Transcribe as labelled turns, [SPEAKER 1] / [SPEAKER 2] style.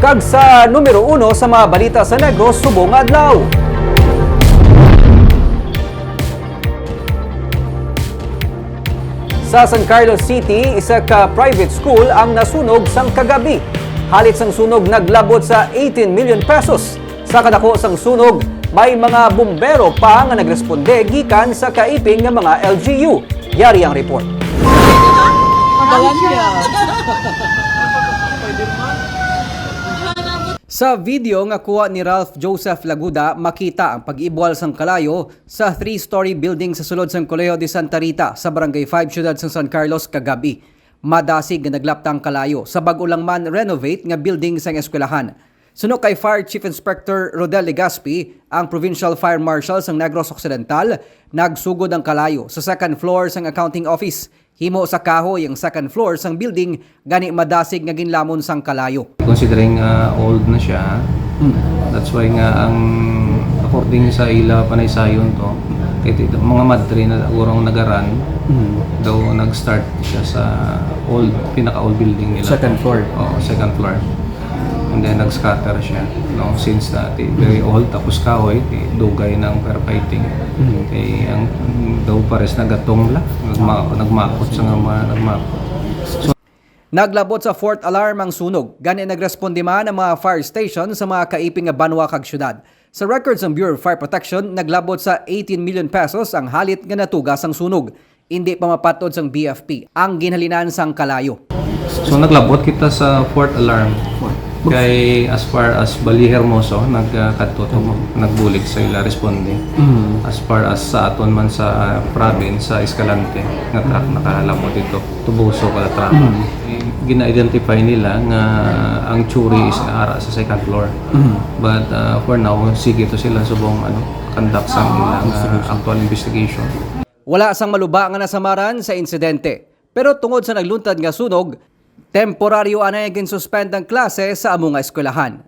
[SPEAKER 1] Kag sa numero 1 sa mga balita sa Negros subong adlaw. Sa San Carlos City, isa ka private school ang nasunog sang kagabi. Halit sang sunog naglabot sa 18 million pesos. Sa kadako sang sunog, may mga bumbero pa nga nagresponde gikan sa kaiping nga mga LGU. Yari ang report. Sa video nga kuha ni Ralph Joseph Laguda, makita ang pag-ibwal sang kalayo sa 3-story building sa sulod sang Colegio de Santa Rita sa Barangay 5 Ciudad sang San Carlos kagabi. Madasig nga naglaptang kalayo sa bag-o lang man renovate nga building sang eskwelahan. Suno kay Fire Chief Inspector Rodel Legaspi, ang Provincial Fire Marshal sang Negros Occidental, nagsugod ang kalayo sa second floor sang accounting office. Himo sa kahoy ang second floor sang building, gani madasig nga ginlamon sang kalayo.
[SPEAKER 2] Considering old na siya, that's why nga ang according sa ila panaysayon to, kay mga madre na urang nagaran, daw nag-start siya sa pinaka-old building nila.
[SPEAKER 1] Second floor?
[SPEAKER 2] Oo, second floor. And then nag-scatter siya, no, since very old, tapos kahoy, dugay ng firefighting. Kay ang daw pares nagatong la, nagmakot sa nga nagmakot. So,
[SPEAKER 1] naglabot sa fourth alarm ang sunog. Gani nagresponde man ang mga fire station sa mga kaiping nga banwa kag syudad. Sa records ng Bureau of Fire Protection, naglabot sa 18 million pesos ang halit nga natugas ang sunog. Hindi pa mapatod sang BFP ang ginhalinan sang kalayo.
[SPEAKER 2] So naglabot kita sa fourth alarm. Kay as far as Bali Hermoso, nagkatuto mo, nagbulig sa ila responde. As far as sa aton man sa province, sa Escalante, nga truck nakahalamo dito, tubuso kada truck. Gina-identify nila nga ang churi is naara sa second floor. But for now, sige to sila subong conduct sa ilang actual investigation.
[SPEAKER 1] Wala sang maluba nga nasamaran sa insidente. Pero tungod sa nagluntad nga sunog, temporaryo anay ginsuspend ang klase sa among eskwelahan.